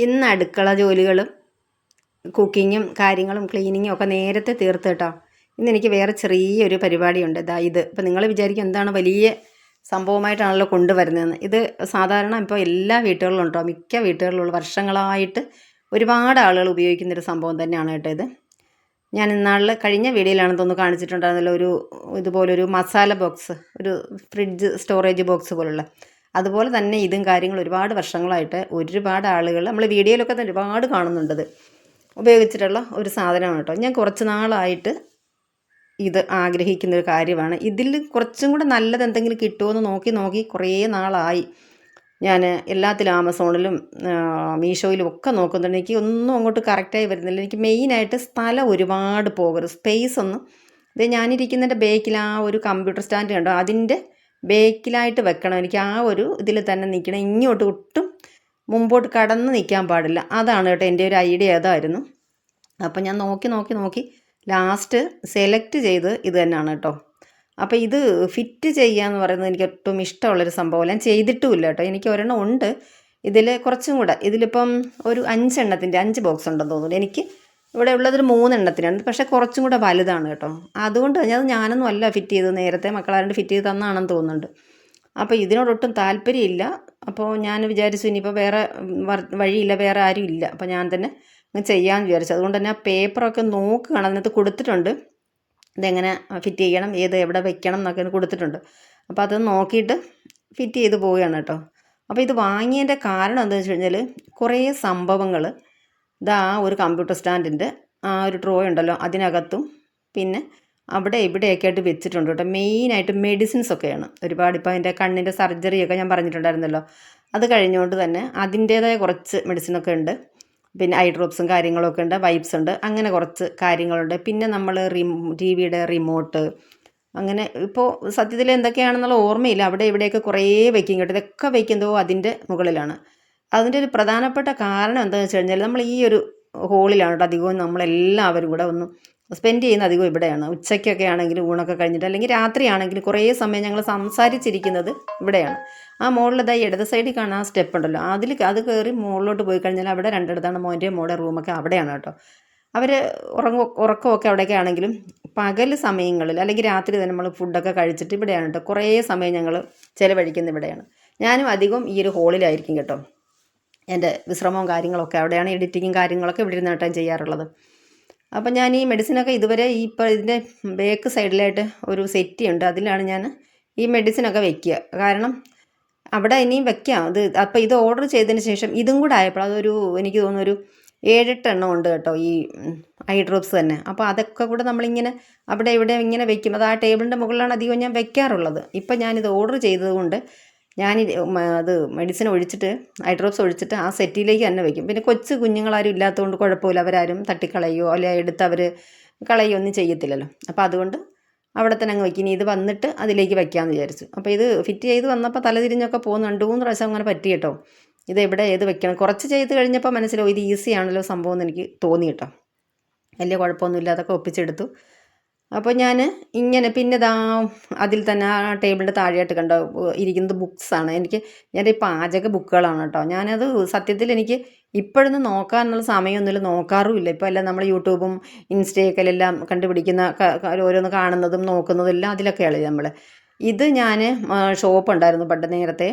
ഇന്ന് അടുക്കള ജോലികളും കുക്കിങ്ങും കാര്യങ്ങളും ക്ലീനിങ്ങും ഒക്കെ നേരത്തെ തീർത്ത് കേട്ടോ. ഇന്ന് എനിക്ക് വേറെ ചെറിയൊരു പരിപാടിയുണ്ട്. ഇത് ഇപ്പോൾ നിങ്ങൾ വിചാരിക്കും എന്താണ് വലിയ സംഭവമായിട്ടാണല്ലോ കൊണ്ടുവരുന്നതെന്ന്. ഇത് സാധാരണ ഇപ്പോൾ എല്ലാ വീട്ടുകളിലും ഉണ്ടോ, മിക്ക വീട്ടുകളിലുള്ള വർഷങ്ങളായിട്ട് ഒരുപാട് ആളുകൾ ഉപയോഗിക്കുന്നൊരു സംഭവം തന്നെയാണ് കേട്ടോ ഇത്. ഞാൻ ഇന്നാളിൽ കഴിഞ്ഞ വീഡിയോയിലാണെന്ന് തോന്നുന്നു കാണിച്ചിട്ടുണ്ടായിരുന്നല്ലോ, ഇതുപോലൊരു മസാല ബോക്സ്, ഒരു ഫ്രിഡ്ജ് സ്റ്റോറേജ് ബോക്സ് പോലുള്ള. അതുപോലെ തന്നെ ഇതും കാര്യങ്ങൾ ഒരുപാട് വർഷങ്ങളായിട്ട് ഒരുപാട് ആളുകൾ നമ്മൾ വീഡിയോയിലൊക്കെ തന്നെ ഒരുപാട് കാണുന്നുണ്ടത് ഉപയോഗിച്ചിട്ടുള്ള ഒരു സാധനമാണ് കേട്ടോ. ഞാൻ കുറച്ച് നാളായിട്ട് ഇത് ആഗ്രഹിക്കുന്നൊരു കാര്യമാണ്. ഇതിൽ കുറച്ചും കൂടെ നല്ലത് എന്തെങ്കിലും കിട്ടുമോ നോക്കി നോക്കി കുറേ നാളായി. ഞാൻ എല്ലാത്തിലും ആമസോണിലും മീഷോയിലും ഒക്കെ നോക്കുന്നുണ്ട്. എനിക്ക് ഒന്നും അങ്ങോട്ട് കറക്റ്റായി വരുന്നില്ല. എനിക്ക് മെയിനായിട്ട് സ്ഥലം ഒരുപാട് പോകരുത്, സ്പേസ് ഒന്നും. ഇത് ഞാനിരിക്കുന്നതിൻ്റെ ബേക്കിൽ ആ ഒരു കമ്പ്യൂട്ടർ സ്റ്റാൻഡ് കണ്ടോ, അതിൻ്റെ ബേക്കിലായിട്ട് വെക്കണം. എനിക്ക് ആ ഒരു ഇതിൽ തന്നെ നിൽക്കണം. ഇങ്ങോട്ട് ഒട്ടും മുമ്പോട്ട് കടന്ന് നിൽക്കാൻ പാടില്ല. അതാണ് കേട്ടോ എൻ്റെ ഒരു ഐഡിയ. അതായിരുന്നു. അപ്പോൾ ഞാൻ നോക്കി ലാസ്റ്റ് സെലക്ട് ചെയ്ത് ഇത് തന്നെയാണ് കേട്ടോ. അപ്പോൾ ഇത് ഫിറ്റ് ചെയ്യുക എന്ന് പറയുന്നത് എനിക്ക് ഒട്ടും ഇഷ്ടമുള്ളൊരു സംഭവമല്ല. ഞാൻ ചെയ്തിട്ടുമില്ല കേട്ടോ. എനിക്ക് ഒരെണ്ണം ഉണ്ട് ഇതിൽ, കുറച്ചും കൂടെ. ഇതിലിപ്പം ഒരു 5 ബോക്സ് ഉണ്ടെന്ന് തോന്നുന്നു. എനിക്ക് ഇവിടെ ഉള്ളതൊരു 3 എണ്ണത്തിനാണ്, പക്ഷേ കുറച്ചും കൂടെ വലുതാണ് കേട്ടോ. അതുകൊണ്ട് ഞാനൊന്നും അല്ല ഫിറ്റ് ചെയ്തത്, നേരത്തെ മക്കളാരണ്ട് ഫിറ്റ് ചെയ്ത് തന്നാണെന്ന് തോന്നുന്നുണ്ട്. അപ്പോൾ ഇതിനോടൊട്ടും താല്പര്യമില്ല. അപ്പോൾ ഞാൻ വിചാരിച്ചു ഇനിയിപ്പോൾ വേറെ വഴിയില്ല, വേറെ ആരും ഇല്ല, അപ്പോൾ ഞാൻ തന്നെ ചെയ്യാമെന്ന് വിചാരിച്ചു. അതുകൊണ്ട് തന്നെ ആ പേപ്പറൊക്കെ നോക്കുകയാണ്, അതിനകത്ത് കൊടുത്തിട്ടുണ്ട് ഇതെങ്ങനെ ഫിറ്റ് ചെയ്യണം, എവിടെ വെക്കണം എന്നൊക്കെ കൊടുത്തിട്ടുണ്ട്. അപ്പോൾ അത് നോക്കിയിട്ട് ഫിറ്റ് ചെയ്ത് പോവുകയാണ് കേട്ടോ. അപ്പോൾ ഇത് വാങ്ങിയതിൻ്റെ കാരണം എന്താണെന്ന് വെച്ച് കഴിഞ്ഞാൽ കുറേ സംഭവങ്ങൾ ഇതാ ഒരു കമ്പ്യൂട്ടർ സ്റ്റാൻഡിൻ്റെ ആ ഒരു ഡ്രോ ഉണ്ടല്ലോ അതിനകത്തും പിന്നെ അവിടെ ഇവിടെയൊക്കെ ആയിട്ട് വെച്ചിട്ടുണ്ട് കേട്ടോ. മെയിനായിട്ട് മെഡിസിൻസ് ഒക്കെയാണ് ഒരുപാട്. ഇപ്പോൾ അതിൻ്റെ കണ്ണിൻ്റെ സർജറിയൊക്കെ ഞാൻ പറഞ്ഞിട്ടുണ്ടായിരുന്നല്ലോ, അത് കഴിഞ്ഞുകൊണ്ട് തന്നെ അതിൻ്റേതായ കുറച്ച് മെഡിസിനൊക്കെ ഉണ്ട്. പിന്നെ ഐ ഡ്രോപ്സും കാര്യങ്ങളൊക്കെ ഉണ്ട്, വൈപ്സ് ഉണ്ട്, അങ്ങനെ കുറച്ച് കാര്യങ്ങളുണ്ട്. പിന്നെ നമ്മൾ ടി വിയുടെ റിമോട്ട്, അങ്ങനെ ഇപ്പോൾ സത്യത്തിൽ എന്തൊക്കെയാണെന്നുള്ള ഓർമ്മയില്ല. അവിടെ ഇവിടെയൊക്കെ കുറേ വയ്ക്കും കേട്ടോ. ഇതൊക്കെ വയ്ക്കുന്നതോ അതിൻ്റെ മുകളിലാണ്. അതിൻ്റെ ഒരു പ്രധാനപ്പെട്ട കാരണം എന്താണെന്ന് വെച്ച് കഴിഞ്ഞാൽ നമ്മൾ ഈ ഒരു ഹോളിലാണ് കേട്ടോ അധികവും നമ്മളെല്ലാവരും കൂടെ ഒന്ന് സ്പെൻഡ് ചെയ്യുന്ന അധികം ഇവിടെയാണ്. ഉച്ചയ്ക്കൊക്കെ ആണെങ്കിലും ഊണൊക്കെ കഴിഞ്ഞിട്ട്, അല്ലെങ്കിൽ രാത്രിയാണെങ്കിലും കുറേ സമയം ഞങ്ങൾ സംസാരിച്ചിരിക്കുന്നത് ഇവിടെയാണ്. ആ മുകളിലതായി ഇടത് സൈഡിൽ കാണാൻ ആ സ്റ്റെപ്പ് ഉണ്ടല്ലോ, അത് കയറി മുകളിലോട്ട് പോയി കഴിഞ്ഞാൽ അവിടെ രണ്ടിടത്താണ് മോൻ്റെയും മോടെ റൂമൊക്കെ അവിടെയാണ് കേട്ടോ. അവർ ഉറക്കമൊക്കെ അവിടെയൊക്കെ ആണെങ്കിലും പകൽ സമയങ്ങളിൽ അല്ലെങ്കിൽ രാത്രി തന്നെ നമ്മൾ ഫുഡൊക്കെ കഴിച്ചിട്ട് ഇവിടെയാണ് കേട്ടോ കുറേ സമയം ഞങ്ങൾ ചിലവഴിക്കുന്നത് ഇവിടെയാണ്. ഞാനും അധികം ഈ ഒരു ഹോളിലായിരിക്കും കേട്ടോ. എൻ്റെ വിശ്രമവും കാര്യങ്ങളൊക്കെ അവിടെയാണ്, എഡിറ്റിങ്ങും കാര്യങ്ങളൊക്കെ ഇവിടെ ഇരുന്ന് കേട്ടോ ചെയ്യാറുള്ളത്. അപ്പം ഞാൻ ഈ മെഡിസിനൊക്കെ ഇതുവരെ ഇപ്പോൾ ഇതിൻ്റെ ബാക്ക് സൈഡിലായിട്ട് ഒരു സെറ്റി ഉണ്ട്, അതിലാണ് ഞാൻ ഈ മെഡിസിനൊക്കെ വെക്കുക. കാരണം അവിടെ ഇനിയും വെക്കാം അത്. അപ്പോൾ ഇത് ഓർഡർ ചെയ്തതിന് ശേഷം ഇതും കൂടെ ആയപ്പോൾ അതൊരു എനിക്ക് തോന്നുന്നു ഒരു 7-8 എണ്ണം ഉണ്ട് കേട്ടോ, ഈ ഐ ഡ്രോപ്സ് തന്നെ. അപ്പോൾ അതൊക്കെ കൂടെ നമ്മളിങ്ങനെ അവിടെ ഇവിടെ ഇങ്ങനെ വെക്കും. അത് ആ ടേബിളിൻ്റെ മുകളിലാണ് അധികം ഞാൻ വെക്കാറുള്ളത്. ഇപ്പം ഞാനിത് ഓർഡർ ചെയ്തതുകൊണ്ട് അത് മെഡിസിൻ ഒഴിച്ചിട്ട് ഐ ഡ്രോപ്സ് ഒഴിച്ചിട്ട് ആ സെറ്റിലേക്ക് തന്നെ വെക്കും. പിന്നെ കൊച്ചു കുഞ്ഞുങ്ങളാരും ഇല്ലാത്തതുകൊണ്ട് കുഴപ്പമില്ല, അവരാരും തട്ടിക്കളയോ അല്ലെ എടുത്ത് അവർ കളയോ ഒന്നും ചെയ്യത്തില്ലല്ലോ. അപ്പോൾ അതുകൊണ്ട് അവിടെ തന്നെ അങ്ങ് വയ്ക്കും. ഇനി ഇത് വന്നിട്ട് അതിലേക്ക് വയ്ക്കാമെന്ന് വിചാരിച്ചു. അപ്പോൾ ഇത് ഫിറ്റ് ചെയ്ത് വന്നപ്പോൾ തലതിരിഞ്ഞൊക്കെ പോകുന്നു. 2-3 പ്രാവശ്യം അങ്ങനെ പറ്റി കേട്ടോ. ഇത് എവിടെ വെക്കണം, കുറച്ച് ചെയ്ത് കഴിഞ്ഞപ്പോൾ മനസ്സിലാവും ഇത് ഈസി ആണല്ലോ സംഭവം എന്ന് എനിക്ക് തോന്നി കേട്ടോ. വലിയ കുഴപ്പമൊന്നുമില്ല, അതൊക്കെ ഒപ്പിച്ചെടുത്തു. അപ്പോൾ ഞാൻ ഇങ്ങനെ പിന്നെ അതിൽ തന്നെ ആ ടേബിളിൻ്റെ താഴെയായിട്ട് കണ്ടോ ഇരിക്കുന്നത് ബുക്സാണ്. എൻ്റെ ഈ പാചക ബുക്കുകളാണ് കേട്ടോ. ഞാനത് സത്യത്തിൽ എനിക്ക് ഇപ്പോഴൊന്നും നോക്കാനുള്ള സമയമൊന്നുമില്ല, നോക്കാറുമില്ല. ഇപ്പോൾ എല്ലാം നമ്മൾ യൂട്യൂബും ഇൻസ്റ്റയൊക്കെ എല്ലാം കണ്ടുപിടിക്കുന്ന ഓരോന്ന് കാണുന്നതും നോക്കുന്നതും എല്ലാം അതിലൊക്കെയാണ് നമ്മൾ. ഇത് ഞാൻ ഷോപ്പുണ്ടായിരുന്നു പണ്ട് നേരത്തെ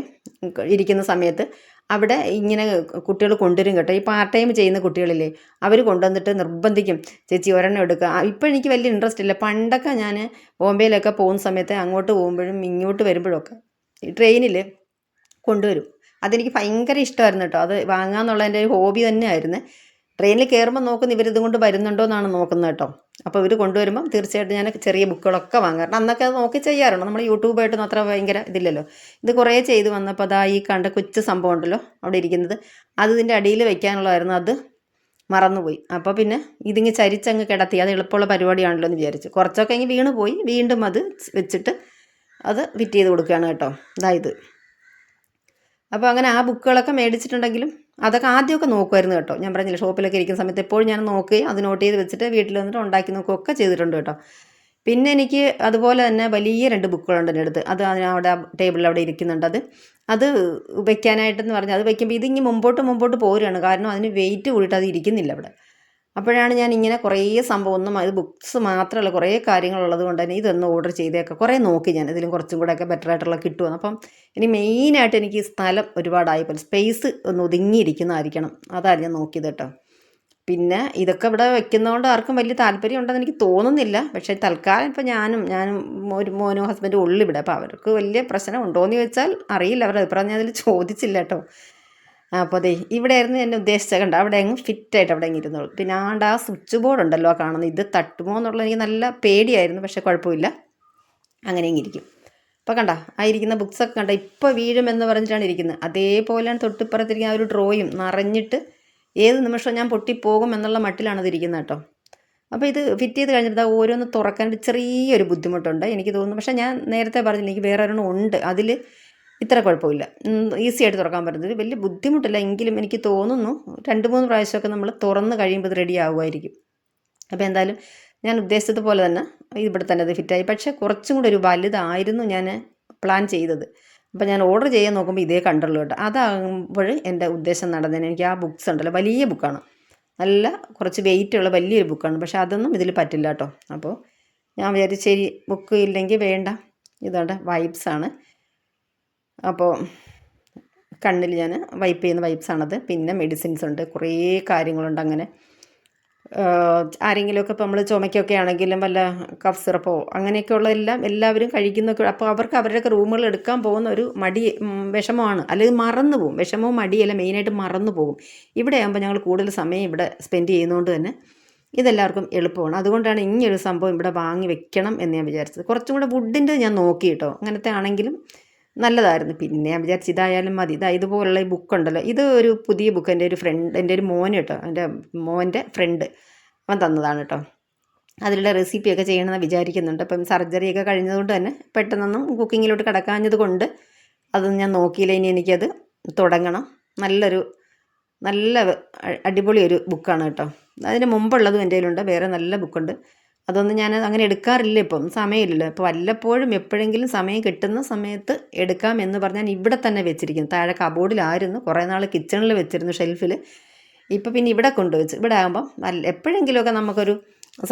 ഇരിക്കുന്ന സമയത്ത്, അവിടെ ഇങ്ങനെ കുട്ടികൾ കൊണ്ടുവരും കേട്ടോ. ഈ പാർട്ട് ടൈം ചെയ്യുന്ന കുട്ടികളില്ലേ, അവർ കൊണ്ടുവന്നിട്ട് നിർബന്ധിക്കും, ചേച്ചി ഒരെണ്ണം എടുക്കുക. ഇപ്പോൾ എനിക്ക് വലിയ ഇൻട്രസ്റ്റ് ഇല്ല. പണ്ടൊക്കെ ഞാൻ ബോംബെയിലൊക്കെ പോകുന്ന സമയത്ത് അങ്ങോട്ട് പോകുമ്പോഴും ഇങ്ങോട്ട് വരുമ്പോഴൊക്കെ ട്രെയിനിൽ കൊണ്ടുവരും. അതെനിക്ക് ഭയങ്കര ഇഷ്ടമായിരുന്നു കേട്ടോ. അത് വാങ്ങാമെന്നുള്ള എൻ്റെ ഒരു ഹോബി തന്നെയായിരുന്നു. ട്രെയിനിൽ കയറുമ്പോൾ നോക്കുന്ന ഇവരിതും കൊണ്ട് വരുന്നുണ്ടോ എന്നാണ് നോക്കുന്നത് കേട്ടോ. അപ്പോൾ ഇവർ കൊണ്ടുവരുമ്പം തീർച്ചയായിട്ടും ഞാൻ ചെറിയ ബുക്കുകളൊക്കെ വാങ്ങാറുണ്ട്. അന്നൊക്കെ അത് നോക്കി ചെയ്യാറുണ്ട്. നമ്മൾ യൂട്യൂബായിട്ടൊന്നും അത്ര ഭയങ്കര ഇതില്ലല്ലോ. ഇത് കുറേ ചെയ്ത് വന്നപ്പോൾ അതാ ഈ കണ്ട കൊച്ചു സംഭവം ഉണ്ടല്ലോ അവിടെ ഇരിക്കുന്നത്, അത് ഇതിൻ്റെ അടിയിൽ വയ്ക്കാനുള്ളതായിരുന്നു. അത് മറന്നുപോയി. അപ്പോൾ പിന്നെ ഇതിങ്ങ് ചരിച്ചങ്ങ് കിടത്തി, അത് എളുപ്പമുള്ള പരിപാടിയാണല്ലോ എന്ന് വിചാരിച്ചു. കുറച്ചൊക്കെ ഇങ്ങനെ വീണ് പോയി, വീണ്ടും അത് വെച്ചിട്ട് അത് ഫിറ്റ് ചെയ്ത് കൊടുക്കുകയാണ് കേട്ടോ. ഇതായത് അപ്പോൾ അങ്ങനെ ആ ബുക്കുകളൊക്കെ മേടിച്ചിട്ടുണ്ടെങ്കിലും അതൊക്കെ ആദ്യമൊക്കെ നോക്കുമായിരുന്നു കേട്ടോ. ഞാൻ പറഞ്ഞില്ല, ഷോപ്പിലൊക്കെ ഇരിക്കുന്ന സമയത്ത് എപ്പോഴും ഞാൻ നോക്കുകയും അത് നോട്ട് ചെയ്ത് വെച്ചിട്ട് വീട്ടിൽ വന്നിട്ട് ഉണ്ടാക്കി നോക്കുകയൊക്കെ ചെയ്തിട്ടുണ്ട് കേട്ടോ. പിന്നെ എനിക്ക് അതുപോലെ തന്നെ വലിയ 2 ബുക്കുകളുണ്ട് എൻ്റെ അടുത്ത്. അത് അവിടെ ടേബിളിൽ അവിടെ ഇരിക്കുന്നുണ്ട്. അത് വെക്കാനായിട്ടെന്ന് പറഞ്ഞാൽ അത് വെക്കുമ്പോൾ ഇതിങ്ങ് മുമ്പോട്ട് പോരുകയാണ്. കാരണം അതിന് വെയിറ്റ് കൂടിയിട്ട് അത് ഇരിക്കുന്നില്ല അവിടെ. അപ്പോഴാണ് ഞാൻ ഇങ്ങനെ കുറേ സംഭവം ഒന്നും അത് ബുക്സ് മാത്രമല്ല കുറേ കാര്യങ്ങളുള്ളത് കൊണ്ട് തന്നെ ഇതൊന്ന് ഓർഡർ ചെയ്തേക്കാം. കുറേ നോക്കി ഞാൻ ഇതിലും കുറച്ചും കൂടെയൊക്കെ ബെറ്റർ ആയിട്ടുള്ള കിട്ടുമെന്ന്. അപ്പം ഇനി മെയിനായിട്ട് എനിക്ക് സ്ഥലം ഒരുപാടായപ്പോൾ സ്പേസ് ഒന്ന് ഒതുങ്ങിയിരിക്കുന്നതായിരിക്കണം. അതാണ് ഞാൻ നോക്കിയത് കേട്ടോ. പിന്നെ ഇതൊക്കെ ഇവിടെ വെക്കുന്നതുകൊണ്ട് ആർക്കും വലിയ താല്പര്യം ഉണ്ടെന്ന് എനിക്ക് തോന്നുന്നില്ല. പക്ഷേ തൽക്കാലം ഇപ്പോൾ ഞാനും ഒരു മോനും ഹസ്ബൻഡും ഉള്ളു ഇവിടെ. അപ്പോൾ അവർക്ക് വലിയ പ്രശ്നം ഉണ്ടോയെന്ന് ചോദിച്ചാൽ അറിയില്ല. അവരുടെ അഭിപ്രായം ഞാൻ അതിൽ ചോദിച്ചില്ല കേട്ടോ. അപ്പോൾ ദേ ഇവിടെയായിരുന്നു എന്നെ ഉദ്ദേശിച്ച കണ്ട അവിടെ അങ്ങ് ഫിറ്റായിട്ട് അവിടെ അങ്ങ് ഇരുന്നോളൂ. പിന്നെ ആ സ്വിച്ച് ബോർഡ് ഉണ്ടല്ലോ ആ കാണുന്നത്, ഇത് തട്ടുമോ എന്നുള്ളത് എനിക്ക് നല്ല പേടിയായിരുന്നു. പക്ഷേ കുഴപ്പമില്ല, അങ്ങനെ അങ്ങ് ഇരിക്കും. അപ്പോൾ കണ്ട ആ ഇരിക്കുന്ന ബുക്സൊക്കെ കണ്ട ഇപ്പോൾ വീഴുമെന്ന് പറഞ്ഞിട്ടാണ് ഇരിക്കുന്നത്. അതേപോലെയാണ് തൊട്ടിപ്പുറത്തിരിക്കുന്ന ആ ഒരു ഡ്രോയും നിറഞ്ഞിട്ട് ഏത് നിമിഷവും ഞാൻ പൊട്ടിപ്പോകും എന്നുള്ള മട്ടിലാണ് അതിരിക്കുന്നത് കേട്ടോ. അപ്പോൾ ഇത് ഫിറ്റ് ചെയ്ത് കഴിഞ്ഞിട്ട് ഓരോന്ന് തുറക്കാൻ ചെറിയൊരു ബുദ്ധിമുട്ടുണ്ട് എനിക്ക് തോന്നുന്നു. പക്ഷേ ഞാൻ നേരത്തെ പറഞ്ഞില്ല, എനിക്ക് വേറെ ഒരെണ്ണം ഉണ്ട്, അതിൽ ഇത്ര കുഴപ്പമില്ല, ഈസി ആയിട്ട് തുറക്കാൻ പറ്റുന്നത്, വലിയ ബുദ്ധിമുട്ടില്ല. എങ്കിലും എനിക്ക് തോന്നുന്നു 2-3 പ്രാവശ്യമൊക്കെ നമ്മൾ തുറന്ന് കഴിയുമ്പോൾ ഇത് റെഡി ആകുമായിരിക്കും. അപ്പോൾ എന്തായാലും ഞാൻ ഉദ്ദേശിച്ചതുപോലെ തന്നെ ഇവിടെ തന്നെ അത് ഫിറ്റായി. പക്ഷേ കുറച്ചും കൂടെ ഒരു വലുതായിരുന്നു ഞാൻ പ്ലാൻ ചെയ്തത്. അപ്പോൾ ഞാൻ ഓർഡർ ചെയ്യാൻ നോക്കുമ്പോൾ ഇതേ കണ്ടുള്ളൂ കേട്ടോ. അതാകുമ്പോൾ എൻ്റെ ഉദ്ദേശം നടന്നതിന് എനിക്ക് ആ ബുക്സ് ഉണ്ടല്ലോ, വലിയ ബുക്കാണ്, നല്ല കുറച്ച് വെയിറ്റുള്ള വലിയൊരു ബുക്കാണ്. പക്ഷേ അതൊന്നും ഇതിൽ പറ്റില്ല കേട്ടോ. അപ്പോൾ ഞാൻ വിചാരിച്ചു ശരി, ബുക്ക് ഇല്ലെങ്കിൽ വേണ്ട, ഇതുകൊണ്ട് വൈപ്സാണ്. അപ്പോൾ കണ്ണിൽ ഞാൻ വൈപ്പ് ചെയ്യുന്ന വൈപ്സാണത്. പിന്നെ മെഡിസിൻസ് ഉണ്ട്, കുറേ കാര്യങ്ങളുണ്ട്. അങ്ങനെ ആരെങ്കിലുമൊക്കെ ഇപ്പോൾ നമ്മൾ ചുമയ്ക്കൊക്കെ ആണെങ്കിലും വല്ല കഫ് സിറപ്പോ അങ്ങനെയൊക്കെ ഉള്ളതെല്ലാം എല്ലാവരും കഴിക്കുന്നൊക്കെ. അപ്പോൾ അവർക്ക് അവരുടെയൊക്കെ റൂമുകൾ എടുക്കാൻ പോകുന്ന ഒരു വിഷമമാണ്, അല്ലെങ്കിൽ മറന്നു പോകും. വിഷമവും മടിയല്ല, മെയിനായിട്ട് മറന്നു പോകും. ഇവിടെ ആകുമ്പോൾ ഞങ്ങൾ കൂടുതൽ സമയം ഇവിടെ സ്പെൻഡ് ചെയ്യുന്നതുകൊണ്ട് തന്നെ ഇതെല്ലാവർക്കും എളുപ്പമാണ്. അതുകൊണ്ടാണ് ഇങ്ങനൊരു സംഭവം ഇവിടെ വാങ്ങി വെക്കണം എന്ന് ഞാൻ വിചാരിച്ചത്. കുറച്ചും കൂടെ വുഡിൻ്റെ ഞാൻ നോക്കി കേട്ടോ, അങ്ങനത്തെ ആണെങ്കിലും നല്ലതായിരുന്നു. പിന്നെ ഞാൻ വിചാരിച്ചു ഇതായാലും മതി. ഇതുപോലുള്ള ഈ ബുക്കുണ്ടല്ലോ, ഇത് ഒരു പുതിയ ബുക്ക് എൻ്റെ ഒരു മോന് കേട്ടോ, എൻ്റെ മോൻ്റെ ഫ്രണ്ട് അവൻ തന്നതാണ് കേട്ടോ. അതിലുള്ള റെസിപ്പിയൊക്കെ ചെയ്യണമെന്ന് വിചാരിക്കുന്നുണ്ട്. അപ്പം സർജറിയൊക്കെ കഴിഞ്ഞതുകൊണ്ട് തന്നെ പെട്ടെന്നൊന്നും കുക്കിങ്ങിലോട്ട് കിടക്കാഞ്ഞത് കൊണ്ട് അതൊന്നും ഞാൻ നോക്കിയില്ല. ഇനി എനിക്കത് തുടങ്ങണം. നല്ല അടിപൊളി ഒരു ബുക്കാണ് കേട്ടോ. അതിന് മുമ്പുള്ളതും എൻ്റെ കയ്യിലുണ്ട്, വേറെ നല്ല ബുക്കുണ്ട്. അതൊന്നും ഞാൻ അങ്ങനെ എടുക്കാറില്ല, ഇപ്പം സമയമില്ലല്ലോ. ഇപ്പോൾ വല്ലപ്പോഴും എപ്പോഴെങ്കിലും സമയം കിട്ടുന്ന സമയത്ത് എടുക്കാം എന്ന് പറഞ്ഞാൽ ഇവിടെ തന്നെ വെച്ചിരിക്കുന്നു. താഴെ കബോർഡിലായിരുന്നു, കുറേ നാൾ കിച്ചണിൽ വെച്ചിരുന്നു ഷെൽഫിൽ. ഇപ്പോൾ പിന്നെ ഇവിടെ കൊണ്ടുവച്ച്. ഇവിടെ ആകുമ്പം എപ്പോഴെങ്കിലുമൊക്കെ നമുക്കൊരു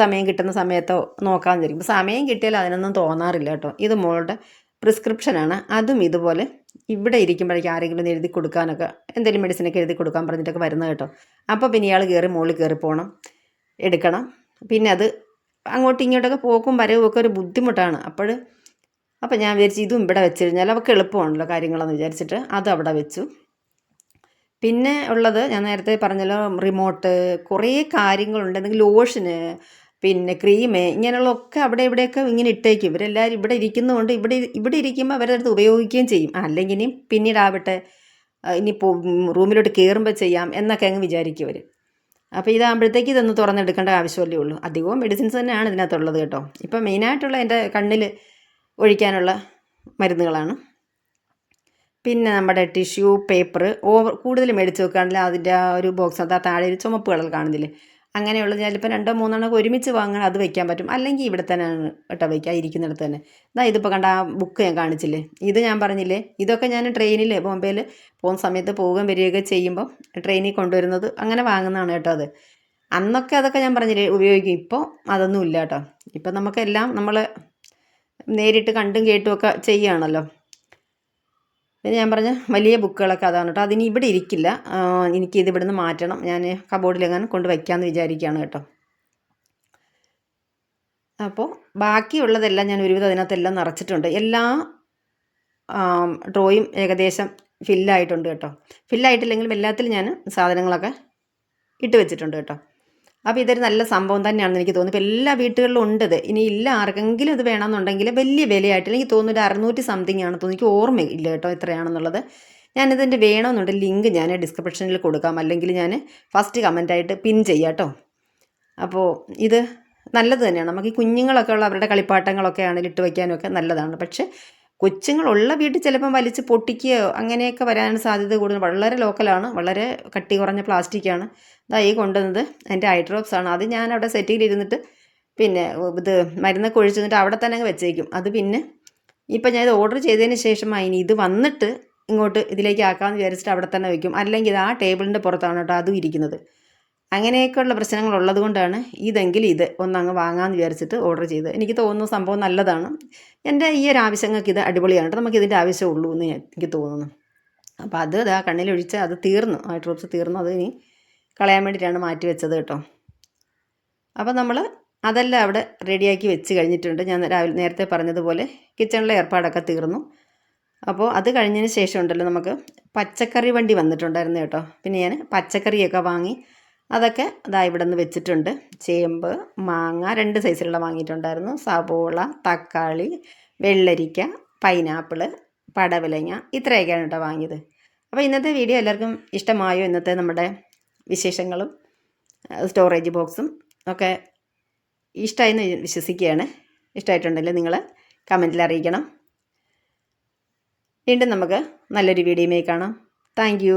സമയം കിട്ടുന്ന സമയത്തോ നോക്കാമെന്ന് വിചാരിക്കും. സമയം കിട്ടിയാൽ അതിനൊന്നും തോന്നാറില്ല കേട്ടോ. ഇത് മോളുടെ പ്രിസ്ക്രിപ്ഷനാണ്. അതും ഇതുപോലെ ഇവിടെ ഇരിക്കുമ്പോഴേക്കും ആരെങ്കിലും എഴുതി കൊടുക്കാനൊക്കെ, എന്തെങ്കിലും മെഡിസിനൊക്കെ എഴുതി കൊടുക്കാൻ പറഞ്ഞിട്ടൊക്കെ വരുന്നത് കേട്ടോ. അപ്പോൾ പിന്നെ ഇയാൾ മുകളിൽ കയറി പോകണം, എടുക്കണം. പിന്നെ അത് അങ്ങോട്ടും ഇങ്ങോട്ടൊക്കെ പോക്കും വരവും ഒക്കെ ഒരു ബുദ്ധിമുട്ടാണ്. അപ്പോൾ ഞാൻ വിചാരിച്ചു ഇതും ഇവിടെ വെച്ച് കഴിഞ്ഞാൽ അവർക്ക് എളുപ്പമാണല്ലോ കാര്യങ്ങളെന്ന് വിചാരിച്ചിട്ട് അത് അവിടെ വെച്ചു. പിന്നെ ഉള്ളത് ഞാൻ നേരത്തെ പറഞ്ഞല്ലോ, റിമോട്ട്, കുറേ കാര്യങ്ങളുണ്ട്. എന്തെങ്കിലും ലോഷന്, പിന്നെ ക്രീം, ഇങ്ങനെയുള്ളതൊക്കെ അവിടെ ഇവിടെയൊക്കെ ഇങ്ങനെ ഇട്ടേക്കും. ഇവരെല്ലാവരും ഇവിടെ ഇരിക്കുന്നതുകൊണ്ട് ഇവിടെ ഇരിക്കുമ്പോൾ അവരടുത്ത് ഉപയോഗിക്കുകയും ചെയ്യും. അല്ലെങ്കിൽ ഇനി പിന്നീടാവട്ടെ, ഇനി റൂമിലോട്ട് കയറുമ്പോൾ ചെയ്യാം എന്നൊക്കെ അങ്ങ് വിചാരിക്കും അവർ. അപ്പോൾ ഇതാകുമ്പോഴത്തേക്ക് ഇതൊന്ന് തുറന്നെടുക്കേണ്ട ആവശ്യമല്ലേ ഉള്ളൂ. അധികവും മെഡിസിൻസ് തന്നെയാണ് ഇതിനകത്തുള്ളത് കേട്ടോ. ഇപ്പം മെയിനായിട്ടുള്ള എൻ്റെ കണ്ണിൽ ഒഴിക്കാനുള്ള മരുന്നുകളാണ്. പിന്നെ നമ്മുടെ ടിഷ്യൂ പേപ്പർ കൂടുതൽ മേടിച്ച് വെക്കുകയാണെങ്കിൽ അതിൻ്റെ ആ ഒരു ബോക്സ്, അത് താഴെ ഒരു ചുമപ്പ് കളർ കാണുന്നില്ലേ, അങ്ങനെയുള്ളത് ചിലപ്പോൾ 2-3 ഒരുമിച്ച് വാങ്ങാൻ അത് വെക്കാൻ പറ്റും. അല്ലെങ്കിൽ ഇവിടെ തന്നെയാണ് കേട്ടോ വയ്ക്കുക, ഇരിക്കുന്നിടത്ത് തന്നെ. ഇതിപ്പോൾ കണ്ട ആ ബുക്ക് ഞാൻ കാണിച്ചില്ലേ, ഇത് ഞാൻ പറഞ്ഞില്ലേ, ഇതൊക്കെ ഞാൻ ട്രെയിനിൽ ബോംബെയിൽ പോകുന്ന സമയത്ത് പോവുകയും വരികയൊക്കെ ചെയ്യുമ്പോൾ ട്രെയിനിൽ കൊണ്ടുവരുന്നത് അങ്ങനെ വാങ്ങുന്നതാണ് കേട്ടോ. അന്നൊക്കെ അതൊക്കെ ഞാൻ പറഞ്ഞില്ലേ ഉപയോഗിക്കും. ഇപ്പോൾ അതൊന്നും ഇല്ല കേട്ടോ. ഇപ്പം നമുക്കെല്ലാം നമ്മൾ നേരിട്ട് കണ്ടും കേട്ടുമൊക്കെ ചെയ്യുകയാണല്ലോ. പിന്നെ ഞാൻ പറഞ്ഞ വലിയ ബുക്കുകളൊക്കെ അതാണ് കേട്ടോ. അതിന് ഇവിടെ ഇരിക്കില്ല, എനിക്കിത് ഇവിടുന്ന് മാറ്റണം. ഞാൻ കബോർഡിലെങ്ങാനും കൊണ്ട് വയ്ക്കാമെന്ന് വിചാരിക്കുകയാണ് കേട്ടോ. അപ്പോൾ ബാക്കിയുള്ളതെല്ലാം ഞാൻ ഒരുവിധം അതിനകത്തെല്ലാം നിറച്ചിട്ടുണ്ട്. എല്ലാ ഡ്രോയും ഏകദേശം ഫില്ലായിട്ടുണ്ട് കേട്ടോ. ഫില്ലായിട്ടില്ലെങ്കിലും എല്ലാത്തിലും ഞാൻ സാധനങ്ങളൊക്കെ ഇട്ട് വെച്ചിട്ടുണ്ട് കേട്ടോ. അപ്പോൾ ഇതൊരു നല്ല സംഭവം തന്നെയാണെന്ന് എനിക്ക് തോന്നുന്നു. ഇപ്പോൾ എല്ലാ വീട്ടുകളിലും ഉണ്ട് ഇത്. ഇനി ഇല്ല ആർക്കെങ്കിലും ഇത് വേണമെന്നുണ്ടെങ്കിൽ വലിയ വിലയായിട്ട് എനിക്ക് തോന്നുന്നു 600 സംതിങ് ആണെന്ന് തോന്നുന്നു. എനിക്ക് ഓർമ്മയില്ല കേട്ടോ എത്രയാണെന്നുള്ളത്. ഞാനിതിൻ്റെ വേണമെന്നുണ്ട് ലിങ്ക് ഞാൻ ഡിസ്ക്രിപ്ഷനിൽ കൊടുക്കാം, അല്ലെങ്കിൽ ഞാൻ ഫസ്റ്റ് കമൻറ്റായിട്ട് പിൻ ചെയ്യാം കേട്ടോ. അപ്പോൾ ഇത് നല്ലത് തന്നെയാണ്. നമുക്ക് ഈ കുഞ്ഞുങ്ങളൊക്കെ ഉള്ള അവരുടെ കളിപ്പാട്ടങ്ങളൊക്കെ ആണെങ്കിൽ ഇട്ട് വയ്ക്കാനൊക്കെ നല്ലതാണ്. പക്ഷേ കൊച്ചുങ്ങളുള്ള വീട്ടിൽ ചിലപ്പം വലിച്ച് പൊട്ടിക്കുകയോ അങ്ങനെയൊക്കെ വരാൻ സാധ്യത കൂടുതൽ. വളരെ ലോക്കലാണ്, വളരെ കട്ടി കുറഞ്ഞ പ്ലാസ്റ്റിക്കാണ്. ഈ കൊണ്ടുവന്നത് എൻ്റെ ഐ ഡ്രോപ്സാണ്. അത് ഞാൻ അവിടെ സെറ്റിയിലിരുന്നിട്ട് പിന്നെ ഇത് മരുന്നൊക്കെ ഒഴിച്ച് എന്നിട്ട് അവിടെ തന്നെ അങ്ങ് വെച്ചേക്കും. അത് പിന്നെ ഇപ്പം ഞാൻ ഇത് ഓർഡർ ചെയ്തതിന് ശേഷമാണ് ഇനി ഇത് വന്നിട്ട് ഇങ്ങോട്ട് ഇതിലേക്ക് ആക്കാമെന്ന് വിചാരിച്ചിട്ട് അവിടെ തന്നെ വയ്ക്കും. അല്ലെങ്കിൽ ആ ടേബിളിൻ്റെ പുറത്താണ് കേട്ടോ അതും ഇരിക്കുന്നത്. അങ്ങനെയൊക്കെയുള്ള പ്രശ്നങ്ങളുള്ളത് കൊണ്ടാണ് ഇതെങ്കിൽ ഇത് ഒന്നങ്ങ് വാങ്ങാമെന്ന് വിചാരിച്ചിട്ട് ഓർഡർ ചെയ്തത്. എനിക്ക് തോന്നുന്നു സംഭവം നല്ലതാണ്. എൻ്റെ ഈ ഒരു ആവശ്യങ്ങൾക്ക് ഇത് അടിപൊളിയാണ് കേട്ടോ. നമുക്കിതിൻ്റെ ആവശ്യമുള്ളൂ എന്ന് എനിക്ക് തോന്നുന്നു. അപ്പോൾ അത് ഇതാ കണ്ണിലൊഴിച്ച് അത് തീർന്നു, ഐ ഡ്രോപ്സ് തീർന്നു. അത് ഇനി കളയാൻ വേണ്ടിയിട്ടാണ് മാറ്റി വെച്ചത് കേട്ടോ. അപ്പോൾ നമ്മൾ അതെല്ലാം അവിടെ റെഡിയാക്കി വെച്ച് കഴിഞ്ഞിട്ടുണ്ട്. ഞാൻ നേരത്തെ പറഞ്ഞതുപോലെ കിച്ചണിലെ ഏർപ്പാടൊക്കെ തീർന്നു. അപ്പോൾ അത് കഴിഞ്ഞതിന് ശേഷം ഉണ്ടല്ലോ നമുക്ക് പച്ചക്കറി വണ്ടി വന്നിട്ടുണ്ടായിരുന്നു കേട്ടോ. പിന്നെ ഞാൻ പച്ചക്കറിയൊക്കെ വാങ്ങി അതൊക്കെ അതാ ഇവിടെ നിന്ന് വെച്ചിട്ടുണ്ട്. ചേമ്പ്, മാങ്ങ 2 സൈസിലുള്ള വാങ്ങിയിട്ടുണ്ടായിരുന്നു. സവോള, തക്കാളി, വെള്ളരിക്ക, പൈനാപ്പിള്, പടവലങ്ങ ഇത്രയൊക്കെയാണ് കേട്ടോ വാങ്ങിയത്. അപ്പോൾ ഇന്നത്തെ വീഡിയോ എല്ലാവർക്കും ഇഷ്ടമായോ? ഇന്നത്തെ നമ്മുടെ വിശേഷങ്ങളും സ്റ്റോറേജ് ബോക്സും ഒക്കെ ഇഷ്ടമായെന്ന് വിശ്വസിക്കുകയാണ്. ഇഷ്ടമായിട്ടുണ്ടെങ്കിൽ നിങ്ങൾ കമൻറ്റിൽ അറിയിക്കണം. വീണ്ടും നമുക്ക് നല്ലൊരു വീഡിയോയുമായി കാണാം. താങ്ക്